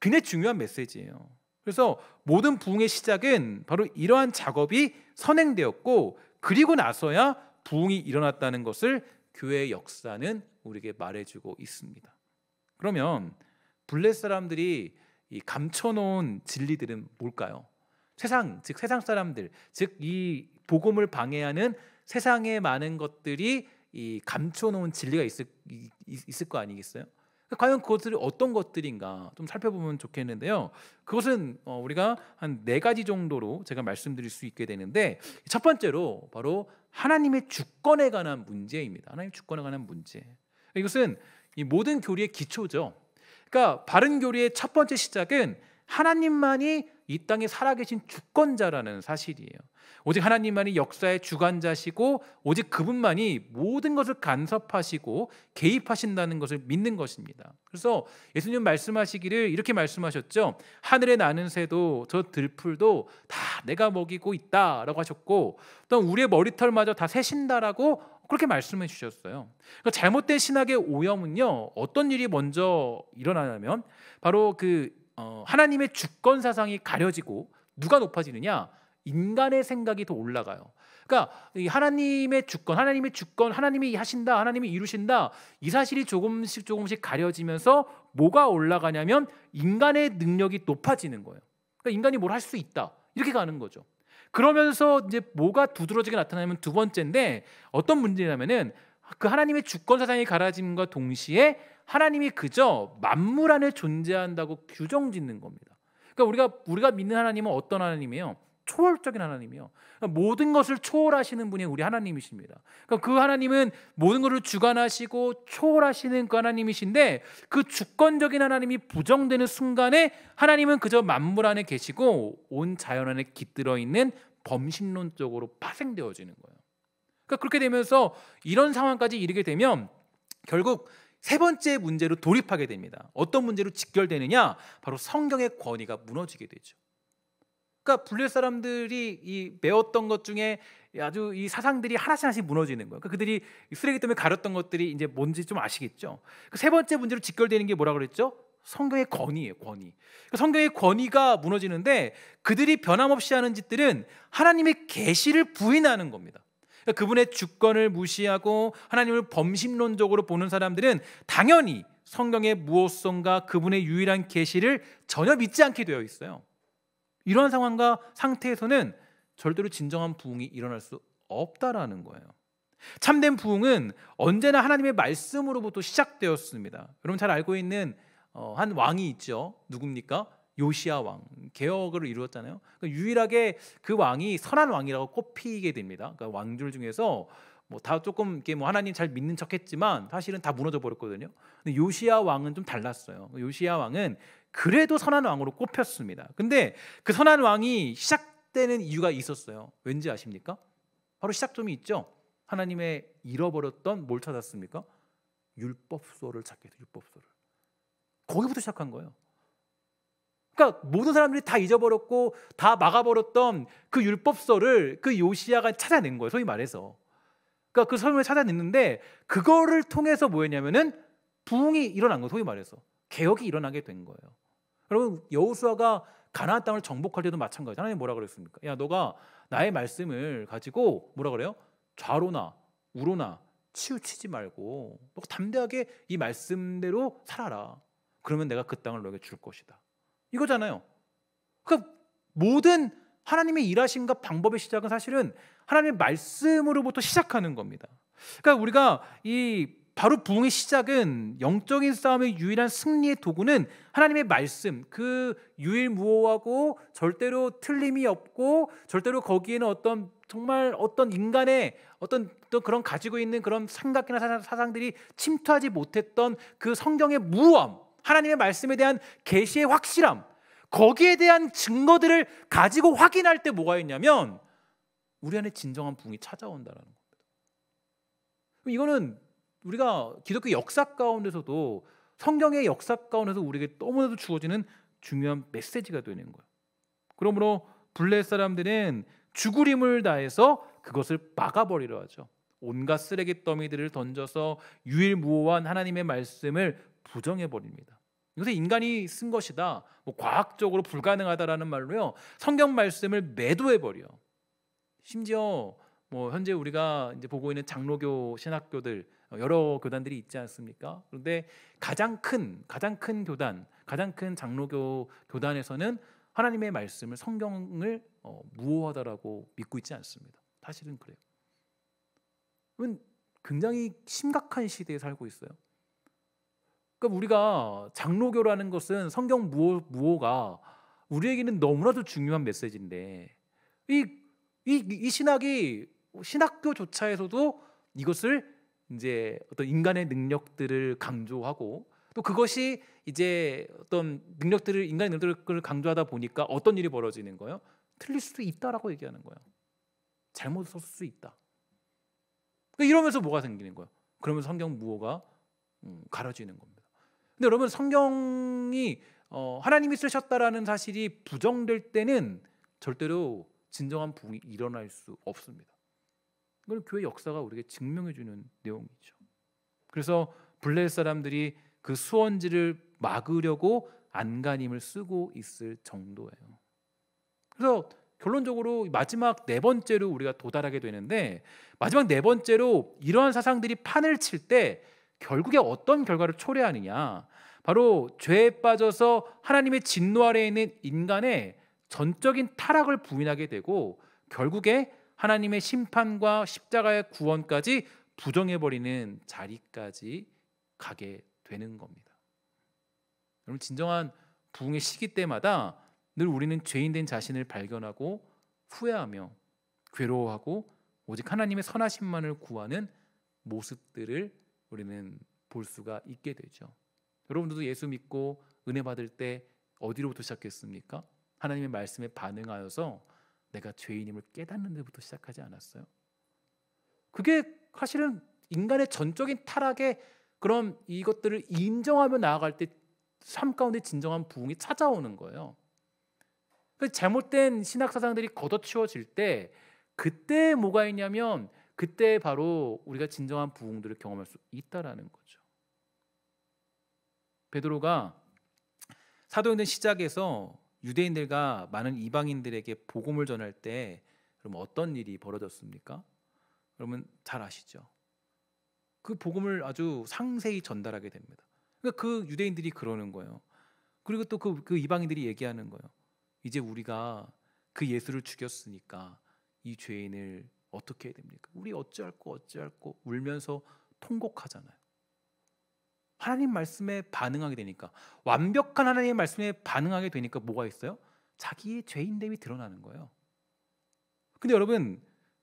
굉장히 중요한 메시지예요. 그래서 모든 부흥의 시작은 바로 이러한 작업이 선행되었고, 그리고 나서야 부흥이 일어났다는 것을 교회의 역사는 우리에게 말해주고 있습니다. 그러면 블레 사람들이 이 감춰놓은 진리들은 뭘까요? 세상, 즉 세상 사람들, 즉 이 복음을 방해하는 세상의 많은 것들이 이 감춰놓은 진리가 있을 거 아니겠어요? 과연 그것들이 어떤 것들인가 좀 살펴보면 좋겠는데요. 그것은 우리가 한 4가지 정도로 제가 말씀드릴 수 있게 되는데, 첫 번째로 바로 하나님의 주권에 관한 문제입니다. 하나님의 주권에 관한 문제. 이것은 이 모든 교리의 기초죠. 그러니까 바른 교리의 첫 번째 시작은 하나님만이 이 땅에 살아계신 주권자라는 사실이에요. 오직 하나님만이 역사의 주관자시고 오직 그분만이 모든 것을 간섭하시고 개입하신다는 것을 믿는 것입니다. 그래서 예수님 말씀하시기를 이렇게 말씀하셨죠. 하늘에 나는 새도 저 들풀도 다 내가 먹이고 있다라고 하셨고, 또 우리의 머리털마저 다 세신다라고 그렇게 말씀해 주셨어요. 그러니까 잘못된 신학의 오염은요, 어떤 일이 먼저 일어나냐면 바로 그 하나님의 주권 사상이 가려지고 누가 높아지느냐? 인간의 생각이 더 올라가요. 그러니까 이 하나님의 주권, 하나님이 하신다, 하나님이 이루신다, 이 사실이 조금씩 가려지면서 뭐가 올라가냐면 인간의 능력이 높아지는 거예요. 그러니까 인간이 뭘 할 수 있다, 이렇게 가는 거죠. 그러면서 이제 뭐가 두드러지게 나타나면 두 번째인데, 어떤 문제냐면은 그 하나님의 주권 사상이 가라짐과 동시에 하나님이 그저 만물 안에 존재한다고 규정짓는 겁니다. 그러니까 우리가 믿는 하나님은 어떤 하나님이에요? 초월적인 하나님이요. 그러니까 모든 것을 초월하시는 분이 우리 하나님이십니다. 그러니까 그 하나님은 모든 것을 주관하시고 초월하시는 그 하나님이신데, 그 주권적인 하나님이 부정되는 순간에 하나님은 그저 만물 안에 계시고 온 자연 안에 깃들어 있는 범신론적으로 파생되어지는 거예요. 그러니까 그렇게 되면서 이런 상황까지 이르게 되면 결국 세 번째 문제로 돌입하게 됩니다. 어떤 문제로 직결되느냐? 바로 성경의 권위가 무너지게 되죠. 그러니까 블레 사람들이 이 배웠던 것 중에 아주 이 사상들이 하나씩 무너지는 거예요. 그러니까 그들이 쓰레기통에 가렸던 것들이 이제 뭔지 좀 아시겠죠? 그 세 번째 문제로 직결되는 게 뭐라 그랬죠? 성경의 권위예요, 권위. 그러니까 성경의 권위가 무너지는데, 그들이 변함없이 하는 짓들은 하나님의 계시를 부인하는 겁니다. 그러니까 그분의 주권을 무시하고 하나님을 범신론적으로 보는 사람들은 당연히 성경의 무엇성과 그분의 유일한 계시를 전혀 믿지 않게 되어 있어요. 이러한 상황과 상태에서는 절대로 진정한 부흥이 일어날 수 없다라는 거예요. 참된 부흥은 언제나 하나님의 말씀으로부터 시작되었습니다. 여러분 잘 알고 있는 한 왕이 있죠. 누굽니까? 요시야 왕. 개혁을 이루었잖아요. 그러니까 유일하게 그 왕이 선한 왕이라고 꼽히게 됩니다. 그러니까 왕들 중에서 뭐 다 조금 이렇게 뭐 하나님 잘 믿는 척했지만 사실은 다 무너져 버렸거든요. 근데 요시야 왕은 좀 달랐어요. 요시야 왕은 그래도 선한 왕으로 꼽혔습니다. 근데 그 선한 왕이 시작되는 이유가 있었어요. 왠지 아십니까? 바로 시작점이 있죠. 하나님의 잃어버렸던 뭘 찾았습니까? 율법서를 찾게 돼요. 율법서를. 거기부터 시작한 거예요. 그러니까 모든 사람들이 다 잊어버렸고 다 막아버렸던 그 율법서를 그 요시야가 찾아낸 거예요. 소위 말해서. 그러니까 그 성경을 찾아냈는데, 그거를 통해서 뭐였냐면은 부흥이 일어난 거예요. 소위 말해서 개혁이 일어나게 된 거예요. 여러분, 여호수아가 가나안 땅을 정복할 때도 마찬가지죠. 하나님 뭐라 그랬습니까? 야, 너가 나의 말씀을 가지고 뭐라 그래요? 좌로나 우로나 치우치지 말고 너가 담대하게 이 말씀대로 살아라. 그러면 내가 그 땅을 너에게 줄 것이다. 이거잖아요. 그러니까 모든 하나님의 일하심과 방법의 시작은 사실은 하나님의 말씀으로부터 시작하는 겁니다. 그러니까 우리가 바로 부흥의 시작은 영적인 싸움의 유일한 승리의 도구는 하나님의 말씀, 그 유일무오하고 절대로 틀림이 없고 절대로 거기에는 정말 어떤 인간의 어떤 또 그런 가지고 있는 그런 생각이나 사상들이 침투하지 못했던 그 성경의 무함, 하나님의 말씀에 대한 계시의 확실함, 거기에 대한 증거들을 가지고 확인할 때 뭐가 있냐면 우리 안에 진정한 부흥이 찾아온다라는 겁니다. 이거는 우리가 기독교 역사 가운데서도, 성경의 역사 가운데서 우리에게 너무나도 주어지는 중요한 메시지가 되는 거예요. 그러므로 블레 사람들은 죽을 힘을 다해서 그것을 막아버리려 하죠. 온갖 쓰레기 더미들을 던져서 유일무오한 하나님의 말씀을 부정해버립니다. 이것은 인간이 쓴 것이다, 뭐 과학적으로 불가능하다라는 말로요, 성경 말씀을 매도해버려. 심지어 뭐 현재 우리가 이제 보고 있는 장로교 신학교들, 여러 교단들이 있지 않습니까? 그런데 가장 큰 교단, 가장 큰 장로교 교단에서는 하나님의 말씀을, 성경을 무오하다라고 믿고 있지 않습니다. 사실은 그래요. 굉장히 심각한 시대에 살고 있어요. 그러니까 우리가 장로교라는 것은 성경 무오가 우리에게는 너무나도 중요한 메시지인데, 이 신학이, 신학교조차에서도 이것을 이제 어떤 인간의 능력들을 강조하고, 또 그것이 이제 어떤 능력들을, 인간의 능력들을 강조하다 보니까 어떤 일이 벌어지는 거예요? 틀릴 수도 있다라고 얘기하는 거예요. 잘못 썼을 수 있다. 그러니까 이러면서 뭐가 생기는 거예요? 그러면 성경 무오가 가려지는 겁니다. 근데 여러분, 성경이 하나님이 쓰셨다라는 사실이 부정될 때는 절대로 진정한 부흥이 일어날 수 없습니다. 이건 교회 역사가 우리에게 증명해 주는 내용이죠. 그래서 블레 사람들이 그 수원지를 막으려고 안간힘을 쓰고 있을 정도예요. 그래서 결론적으로 마지막 네 번째로 우리가 도달하게 되는데, 마지막 네 번째로 이러한 사상들이 판을 칠 때 결국에 어떤 결과를 초래하느냐, 바로 죄에 빠져서 하나님의 진노 아래에 있는 인간의 전적인 타락을 부인하게 되고, 결국에 하나님의 심판과 십자가의 구원까지 부정해버리는 자리까지 가게 되는 겁니다. 여러분, 진정한 부흥의 시기 때마다 늘 우리는 죄인된 자신을 발견하고 후회하며 괴로워하고 오직 하나님의 선하심만을 구하는 모습들을 우리는 볼 수가 있게 되죠. 여러분들도 예수 믿고 은혜 받을 때 어디로부터 시작했습니까? 하나님의 말씀에 반응하여서 내가 죄인임을 깨닫는 데부터 시작하지 않았어요? 그게 사실은 인간의 전적인 타락의 그런 이것들을 인정하며 나아갈 때 삶 가운데 진정한 부흥이 찾아오는 거예요. 잘못된 신학 사상들이 걷어치워질 때, 그때 뭐가 있냐면 그때 바로 우리가 진정한 부흥들을 경험할 수 있다라는 거죠. 베드로가 사도행전 시작에서 유대인들과 많은 이방인들에게 복음을 전할 때 그럼 어떤 일이 벌어졌습니까? 여러분 잘 아시죠? 그 복음을 아주 상세히 전달하게 됩니다. 그러니까 그 유대인들이 그러는 거예요. 그리고 또 그 이방인들이 얘기하는 거예요. 이제 우리가 그 예수를 죽였으니까 이 죄인을 어떻게 해야 됩니까? 우리 어찌할꼬 울면서 통곡하잖아요. 하나님 말씀에 반응하게 되니까, 완벽한 하나님의 말씀에 반응하게 되니까 뭐가 있어요? 자기의 죄인됨이 드러나는 거예요. 근데 여러분,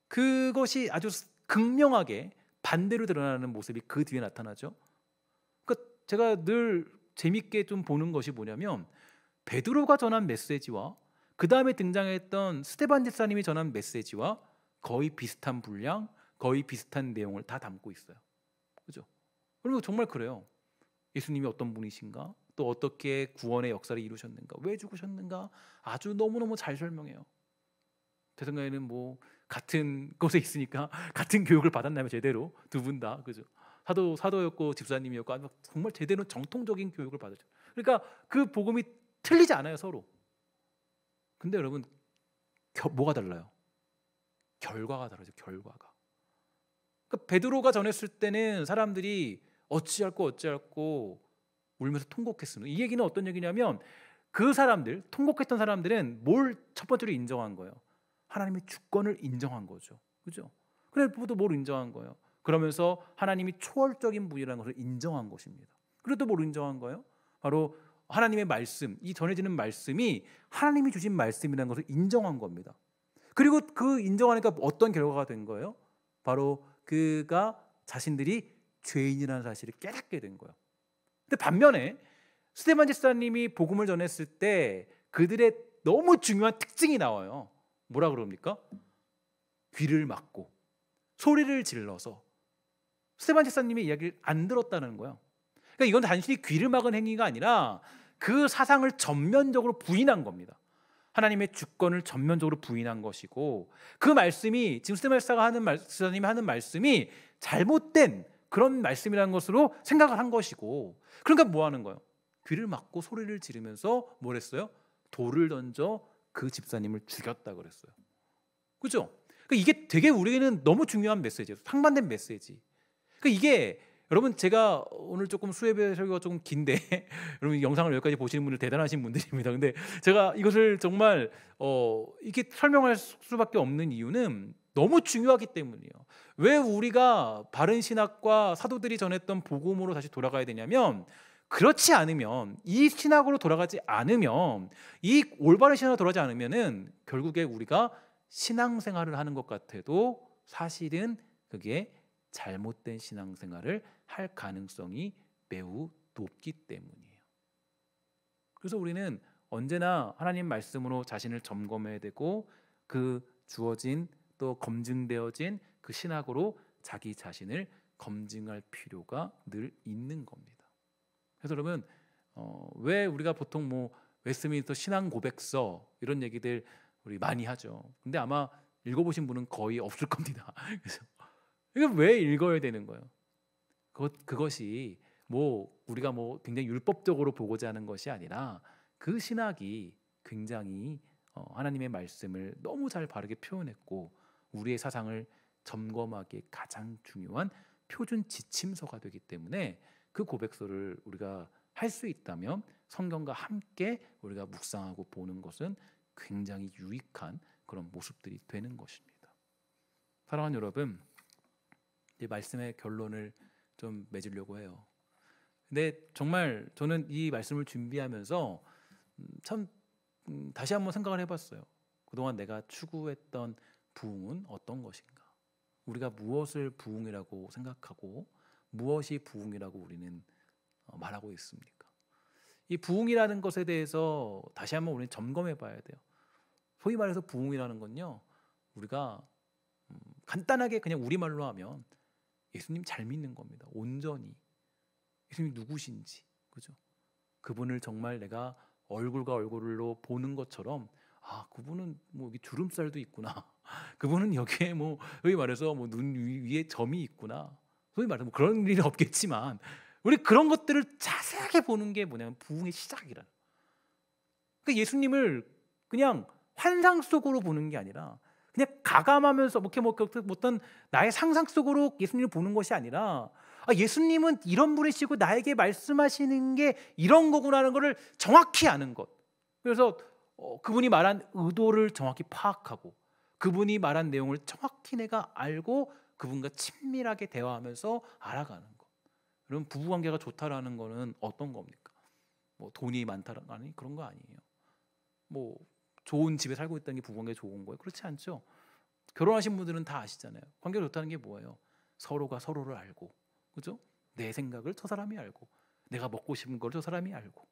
그것이 아주 극명하게 반대로 드러나는 모습이 그 뒤에 나타나죠. 그러니까 제가 늘 재밌게 좀 보는 것이 뭐냐면, 베드로가 전한 메시지와 그 다음에 등장했던 스데반 집사님이 전한 메시지와 거의 비슷한 분량, 거의 비슷한 내용을 다 담고 있어요. 그죠? 그리고 정말 그래요. 예수님이 어떤 분이신가, 또 어떻게 구원의 역사를 이루셨는가, 왜 죽으셨는가, 아주 너무너무 잘 설명해요. 제 생각에는 뭐 같은 곳에 있으니까 같은 교육을 받았나요? 제대로 두 분 다, 그죠? 사도였고 집사님이었고 아주 정말 제대로 정통적인 교육을 받았죠. 그러니까 그 복음이 틀리지 않아요, 서로. 근데 여러분, 뭐가 달라요? 결과가 다르죠. 결과가. 그러니까 베드로가 전했을 때는 사람들이 어찌할꼬 울면서 통곡했습니다. 이 얘기는 어떤 얘기냐면, 그 사람들, 통곡했던 사람들은 뭘 첫 번째로 인정한 거예요? 하나님의 주권을 인정한 거죠. 그죠? 그래서 또 뭘 인정한 거예요? 그러면서 하나님이 초월적인 분이라는 것을 인정한 것입니다. 그리고 또 뭘 인정한 거예요? 바로 하나님의 말씀, 이 전해지는 말씀이 하나님이 주신 말씀이라는 것을 인정한 겁니다. 그리고 그 인정하니까 어떤 결과가 된 거예요? 바로 그가 자신들이 죄인이라는 사실을 깨닫게 된 거예요. 근데 반면에 스데반 집사님이 복음을 전했을 때 그들의 너무 중요한 특징이 나와요. 뭐라 그럽니까? 귀를 막고 소리를 질러서 스데반 집사님의 이야기를 안 들었다는 거예요. 그러니까 이건 단순히 귀를 막은 행위가 아니라 그 사상을 전면적으로 부인한 겁니다. 하나님의 주권을 전면적으로 부인한 것이고, 그 말씀이 지금 스데반 집사님이 하는 말씀이 잘못된 그런 말씀이라는 것으로 생각을 한 것이고, 그러니까 뭐 하는 거예요? 귀를 막고 소리를 지르면서 뭘 했어요? 돌을 던져 그 집사님을 죽였다 그랬어요. 그죠? 그러니까 이게 되게 우리에게는 너무 중요한 메시지예요. 상반된 메시지. 그러니까 이게 여러분, 제가 오늘 조금 수혜배 설교가 조금 긴데 여러분 영상을 여기까지 보시는 분들 대단하신 분들입니다. 근데 제가 이것을 정말 이렇게 설명할 수밖에 없는 이유는 너무 중요하기 때문이에요. 왜 우리가 바른 신학과 사도들이 전했던 복음으로 다시 돌아가야 되냐면, 그렇지 않으면, 이 신학으로 돌아가지 않으면, 이 올바른 신학으로 돌아가지 않으면은 결국에 우리가 신앙생활을 하는 것 같아도 사실은 그게 잘못된 신앙생활을 할 가능성이 매우 높기 때문이에요. 그래서 우리는 언제나 하나님 말씀으로 자신을 점검해야 되고, 그 주어진 또 검증되어진 그 신학으로 자기 자신을 검증할 필요가 늘 있는 겁니다. 그래서 여러분, 왜 우리가 보통 뭐 웨스트민스터 신앙 고백서 이런 얘기들 우리 많이 하죠. 근데 아마 읽어보신 분은 거의 없을 겁니다. 그래서 이거 왜 읽어야 되는 거예요? 그것이 뭐 우리가 뭐 굉장히 율법적으로 보고자 하는 것이 아니라, 그 신학이 굉장히 하나님의 말씀을 너무 잘 바르게 표현했고, 우리의 사상을 점검하기에 가장 중요한 표준 지침서가 되기 때문에, 그 고백서를 우리가 할 수 있다면 성경과 함께 우리가 묵상하고 보는 것은 굉장히 유익한 그런 모습들이 되는 것입니다. 사랑하는 여러분, 이 말씀의 결론을 좀 맺으려고 해요. 근데 정말 저는 이 말씀을 준비하면서 참 다시 한번 생각을 해봤어요. 그동안 내가 추구했던 부흥은 어떤 것인가? 우리가 무엇을 부흥이라고 생각하고 무엇이 부흥이라고 우리는 말하고 있습니까? 이 부흥이라는 것에 대해서 다시 한번 우리는 점검해 봐야 돼요. 소위 말해서 부흥이라는 건요, 우리가 간단하게 그냥 우리말로 하면 예수님 잘 믿는 겁니다. 온전히 예수님 누구신지, 그죠? 그분을 정말 내가 얼굴과 얼굴로 보는 것처럼, 아, 그분은 뭐 여기 주름살도 있구나. 그분은 여기에 뭐 여기 말해서 뭐 눈 위에 점이 있구나. 소위 말해서 뭐 그런 일은 없겠지만, 우리 그런 것들을 자세하게 보는 게 뭐냐면 부흥의 시작이라. 그러니까 예수님을 그냥 환상 속으로 보는 게 아니라, 그냥 가감하면서 어떤 나의 상상 속으로 예수님을 보는 것이 아니라, 예수님은 이런 분이시고 나에게 말씀하시는 게 이런 거구나라는 것을 정확히 아는 것. 그래서 그분이 말한 의도를 정확히 파악하고, 그분이 말한 내용을 정확히 내가 알고 그분과 친밀하게 대화하면서 알아가는 것. 그럼 부부관계가 좋다라는 거는 어떤 겁니까? 뭐 돈이 많다라는, 아니, 그런 거 아니에요. 뭐 좋은 집에 살고 있다는 게 부부관계 좋은 거예요? 그렇지 않죠. 결혼하신 분들은 다 아시잖아요. 관계가 좋다는 게 뭐예요? 서로가 서로를 알고, 그죠? 내 생각을 저 사람이 알고, 내가 먹고 싶은 걸 저 사람이 알고,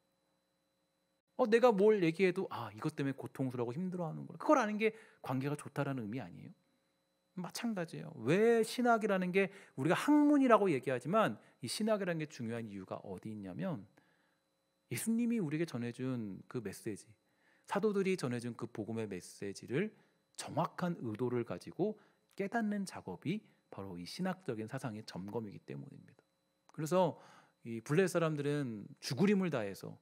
내가 뭘 얘기해도 이것 때문에 고통스러워하고 힘들어하는 걸, 그걸 아는 게 관계가 좋다라는 의미 아니에요? 마찬가지예요. 왜 신학이라는 게, 우리가 학문이라고 얘기하지만 이 신학이라는 게 중요한 이유가 어디 있냐면, 예수님이 우리에게 전해준 그 메시지, 사도들이 전해준 그 복음의 메시지를 정확한 의도를 가지고 깨닫는 작업이 바로 이 신학적인 사상의 점검이기 때문입니다. 그래서 이 블레셋 사람들은 죽으림을 다해서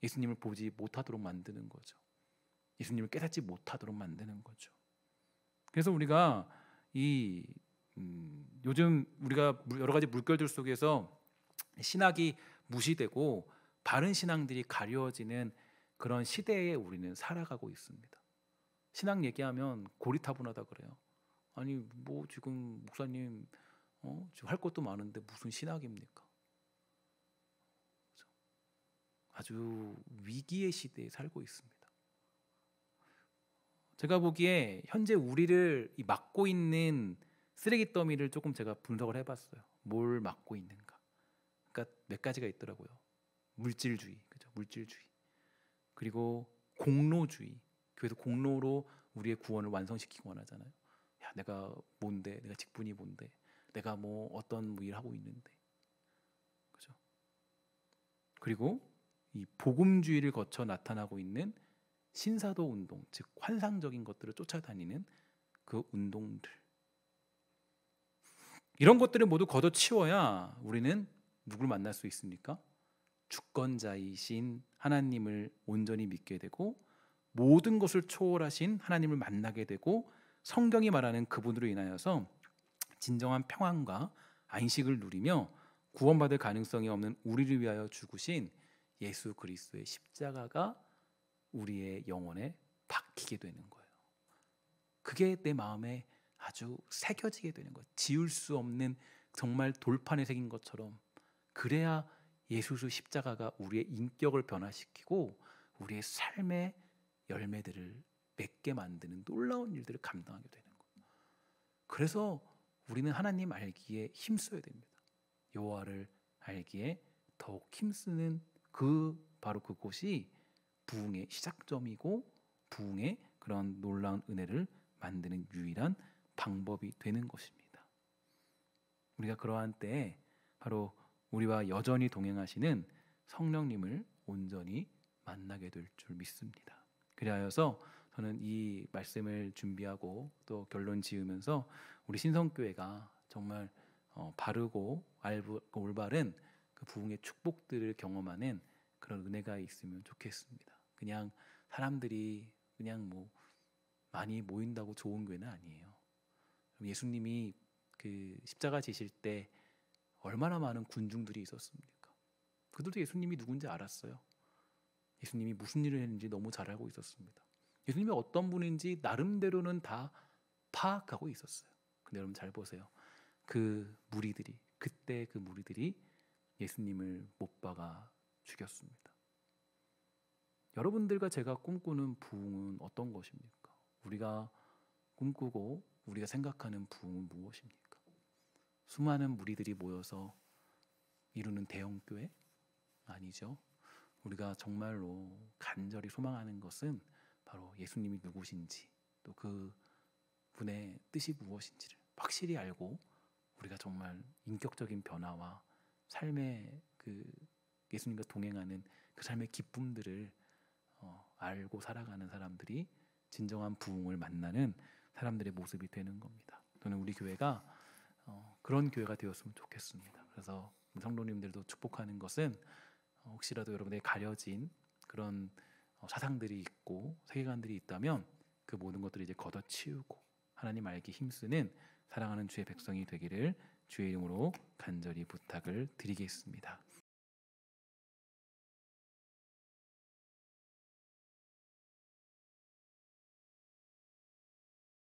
예수님을 보지 못하도록 만드는 거죠. 예수님을 깨닫지 못하도록 만드는 거죠. 그래서 우리가 요즘 우리가 여러 가지 물결들 속에서 신학이 무시되고 바른 신앙들이 가려지는 그런 시대에 우리는 살아가고 있습니다. 신앙 얘기하면 고리타분하다 그래요. 아니 뭐 지금 목사님 지금 할 것도 많은데 무슨 신학입니까? 아주 위기의 시대에 살고 있습니다. 제가 보기에 현재 우리를 막고 있는 쓰레기 더미를 조금 제가 분석을 해봤어요. 뭘 막고 있는가? 그러니까 몇 가지가 있더라고요. 물질주의, 그죠? 물질주의. 그리고 공로주의. 교회에서 공로로 우리의 구원을 완성시키기 원하잖아요. 야, 내가 뭔데? 내가 직분이 뭔데? 내가 뭐 어떤 뭐 일을 하고 있는데. 그죠? 그리고 이 복음주의를 거쳐 나타나고 있는 신사도 운동, 즉 환상적인 것들을 쫓아다니는 그 운동들. 이런 것들을 모두 걷어치워야 우리는 누굴 만날 수 있습니까? 주권자이신 하나님을 온전히 믿게 되고 모든 것을 초월하신 하나님을 만나게 되고 성경이 말하는 그분으로 인하여서 진정한 평안과 안식을 누리며 구원받을 가능성이 없는 우리를 위하여 죽으신 예수 그리스도의 십자가가 우리의 영혼에 박히게 되는 거예요. 그게 내 마음에 아주 새겨지게 되는 거예요. 지울 수 없는 정말 돌판에 새긴 것처럼. 그래야 예수 십자가가 우리의 인격을 변화시키고 우리의 삶의 열매들을 맺게 만드는 놀라운 일들을 감당하게 되는 거예요. 그래서 우리는 하나님 알기에 힘써야 됩니다. 여호와를 알기에 더욱 힘쓰는 바로 그곳이 부흥의 시작점이고 부흥의 그런 놀라운 은혜를 만드는 유일한 방법이 되는 것입니다. 우리가 그러한 때에 바로 우리와 여전히 동행하시는 성령님을 온전히 만나게 될 줄 믿습니다. 그리하여서 저는 이 말씀을 준비하고 또 결론 지으면서 우리 신성교회가 정말 바르고 올바른 그 부흥의 축복들을 경험하는 그런 은혜가 있으면 좋겠습니다. 그냥 사람들이 그냥 뭐 많이 모인다고 좋은 교회는 아니에요. 예수님이 그 십자가 지실 때 얼마나 많은 군중들이 있었습니까? 그들도 예수님이 누군지 알았어요. 예수님이 무슨 일을 했는지 너무 잘 알고 있었습니다. 예수님이 어떤 분인지 나름대로는 다 파악하고 있었어요. 근데 여러분 잘 보세요. 그때 그 무리들이 예수님을 못 박아 죽였습니다. 여러분들과 제가 꿈꾸는 부흥은 어떤 것입니까? 우리가 꿈꾸고 우리가 생각하는 부흥은 무엇입니까? 수많은 무리들이 모여서 이루는 대형교회? 아니죠. 우리가 정말로 간절히 소망하는 것은 바로 예수님이 누구신지 또 그 분의 뜻이 무엇인지를 확실히 알고 우리가 정말 인격적인 변화와 삶의 그 예수님과 동행하는 그 삶의 기쁨들을 알고 살아가는 사람들이 진정한 부흥을 만나는 사람들의 모습이 되는 겁니다. 저는 우리 교회가 그런 교회가 되었으면 좋겠습니다. 그래서 성도님들도 축복하는 것은 혹시라도 여러분의 가려진 그런 사상들이 있고 세계관들이 있다면 그 모든 것들을 이제 걷어치우고 하나님 알기 힘쓰는 사랑하는 주의 백성이 되기를 주의 이름으로 간절히 부탁을 드리겠습니다.